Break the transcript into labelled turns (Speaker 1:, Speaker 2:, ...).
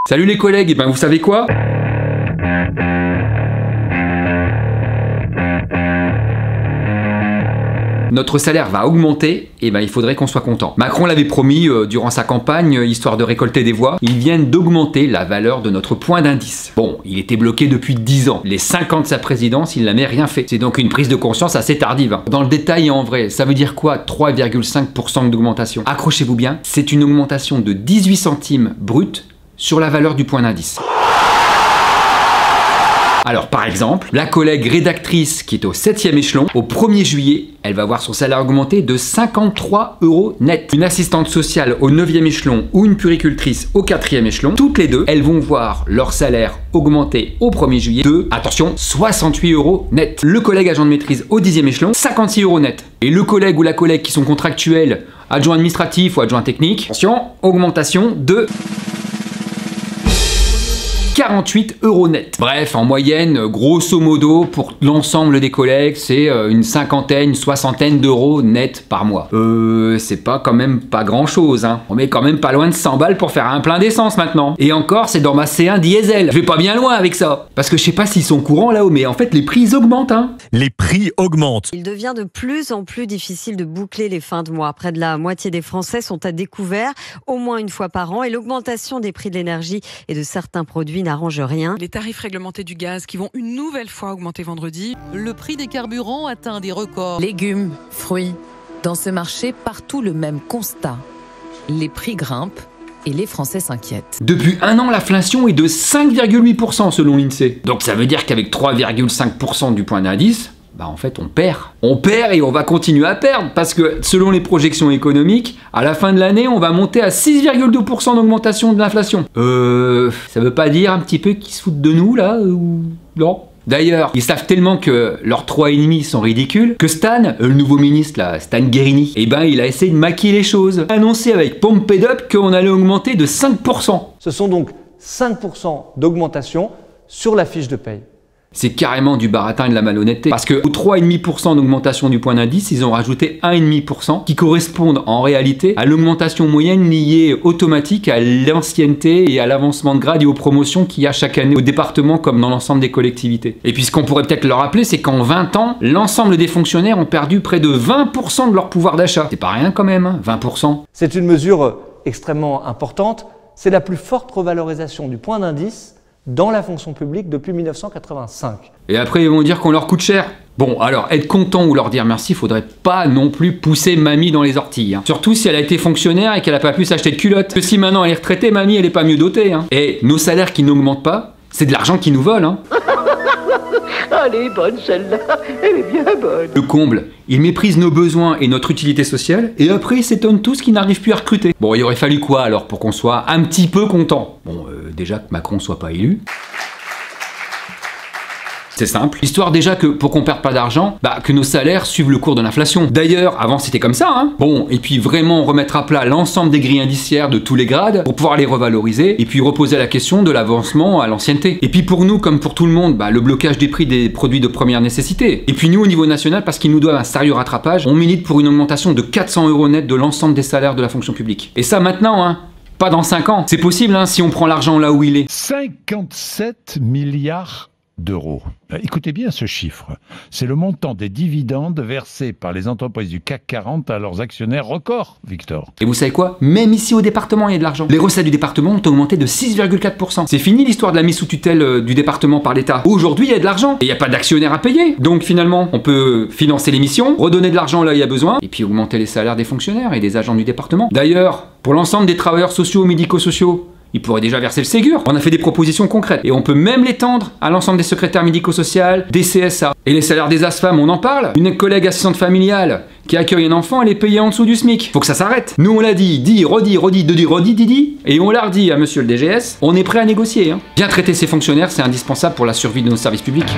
Speaker 1: Salut les collègues, et ben vous savez quoi? Notre salaire va augmenter, et ben il faudrait qu'on soit content. Macron l'avait promis durant sa campagne, histoire de récolter des voix. Ils viennent d'augmenter la valeur de notre point d'indice. Bon, il était bloqué depuis 10 ans. Les 5 ans de sa présidence, il n'a jamais rien fait. C'est donc une prise de conscience assez tardive. Dans le détail et en vrai, ça veut dire quoi 3,5% d'augmentation? Accrochez-vous bien, c'est une augmentation de 18 centimes brut sur la valeur du point d'indice. Alors par exemple, la collègue rédactrice qui est au 7e échelon, au 1er juillet, elle va voir son salaire augmenter de 53 € net. Une assistante sociale au 9e échelon ou une puéricultrice au 4e échelon, toutes les deux, elles vont voir leur salaire augmenter au 1er juillet de, attention, 68 € net. Le collègue agent de maîtrise au 10e échelon, 56 € net. Et le collègue ou la collègue qui sont contractuels, adjoint administratif ou adjoint technique, attention, augmentation de 48 € net. Bref, en moyenne, grosso modo, pour l'ensemble des collègues, c'est une cinquantaine, une soixantaine d'euros net par mois. C'est pas quand même pas grand chose, hein. On met quand même pas loin de 100 balles pour faire un plein d'essence maintenant. Et encore, c'est dans ma C1 diesel. Je vais pas bien loin avec ça. Parce que je sais pas s'ils sont courants là-haut, mais en fait, les prix augmentent, hein.
Speaker 2: Les prix augmentent.
Speaker 3: Il devient de plus en plus difficile de boucler les fins de mois. Près de la moitié des Français sont à découvert au moins une fois par an et l'augmentation des prix de l'énergie et de certains produits n'arrange rien.
Speaker 4: Les tarifs réglementés du gaz qui vont une nouvelle fois augmenter vendredi.
Speaker 5: Le prix des carburants atteint des records.
Speaker 6: Légumes, fruits. Dans ce marché, partout le même constat. Les prix grimpent et les Français s'inquiètent.
Speaker 1: Depuis un an, l'inflation est de 5,8% selon l'INSEE. Donc ça veut dire qu'avec 3,5% du point d'indice, bah en fait on perd. On perd et on va continuer à perdre parce que selon les projections économiques, à la fin de l'année, on va monter à 6,2% d'augmentation de l'inflation. Ça veut pas dire un petit peu qu'ils se foutent de nous là ou non? D'ailleurs, ils savent tellement que leurs 3,5 sont ridicules que Stan, le nouveau ministre là, Stan Guerini, eh ben il a essayé de maquiller les choses. Annoncé avec pompe et up qu'on allait augmenter de 5%.
Speaker 7: Ce sont donc 5% d'augmentation sur la fiche de paye.
Speaker 1: C'est carrément du baratin et de la malhonnêteté. Parce que aux 3,5% d'augmentation du point d'indice, ils ont rajouté 1,5% qui correspondent en réalité à l'augmentation moyenne liée automatique à l'ancienneté et à l'avancement de grade et aux promotions qu'il y a chaque année au département comme dans l'ensemble des collectivités. Et puis ce qu'on pourrait peut-être leur rappeler, c'est qu'en 20 ans, l'ensemble des fonctionnaires ont perdu près de 20% de leur pouvoir d'achat. C'est pas rien quand même, hein, 20%.
Speaker 7: C'est une mesure extrêmement importante. C'est la plus forte revalorisation du point d'indice dans la fonction publique depuis 1985.
Speaker 1: Et après ils vont dire qu'on leur coûte cher. Bon, alors être content ou leur dire merci, faudrait pas non plus pousser mamie dans les orties. Hein. Surtout si elle a été fonctionnaire et qu'elle a pas pu s'acheter de culottes. Parce que si maintenant elle est retraitée, mamie elle est pas mieux dotée. Hein. Et nos salaires qui n'augmentent pas, c'est de l'argent qui nous vole. Hein.
Speaker 8: Elle est bonne celle-là, elle est bien bonne.
Speaker 1: Le comble, ils méprisent nos besoins et notre utilité sociale, et après ils s'étonnent tous qu'ils n'arrivent plus à recruter. Bon, il aurait fallu quoi alors pour qu'on soit un petit peu content? Bon, déjà que Macron soit pas élu. C'est simple. Histoire déjà que, pour qu'on perde pas d'argent, bah, que nos salaires suivent le cours de l'inflation. D'ailleurs, avant c'était comme ça, hein. Bon, et puis vraiment on remettre à plat l'ensemble des grilles indiciaires de tous les grades pour pouvoir les revaloriser et puis reposer la question de l'avancement à l'ancienneté. Et puis pour nous, comme pour tout le monde, bah, le blocage des prix des produits de première nécessité. Et puis nous, au niveau national, parce qu'ils nous doivent un sérieux rattrapage, on milite pour une augmentation de 400 € net de l'ensemble des salaires de la fonction publique. Et ça maintenant, hein. Pas dans 5 ans. C'est possible, hein, si on prend l'argent là où il est.
Speaker 9: 57 milliards d'euros. Écoutez bien ce chiffre. C'est le montant des dividendes versés par les entreprises du CAC 40 à leurs actionnaires record, Victor.
Speaker 1: Et vous savez quoi? Même ici au département, il y a de l'argent. Les recettes du département ont augmenté de 6,4%. C'est fini l'histoire de la mise sous tutelle du département par l'État. Aujourd'hui, il y a de l'argent. Et il n'y a pas d'actionnaires à payer. Donc finalement, on peut financer les missions, redonner de l'argent là où il y a besoin, et puis augmenter les salaires des fonctionnaires et des agents du département. D'ailleurs, pour l'ensemble des travailleurs sociaux, médico-sociaux, ils pourraient déjà verser le Ségur. On a fait des propositions concrètes. Et on peut même l'étendre à l'ensemble des secrétaires médico-sociaux, des CSA. Et les salaires des ASFAM, on en parle. Une collègue assistante familiale qui accueille un enfant, elle est payée en dessous du SMIC. Faut que ça s'arrête. Nous, on l'a dit, redit. Et on l'a redit à monsieur le DGS. On est prêt à négocier. Hein. Bien traiter ces fonctionnaires, c'est indispensable pour la survie de nos services publics.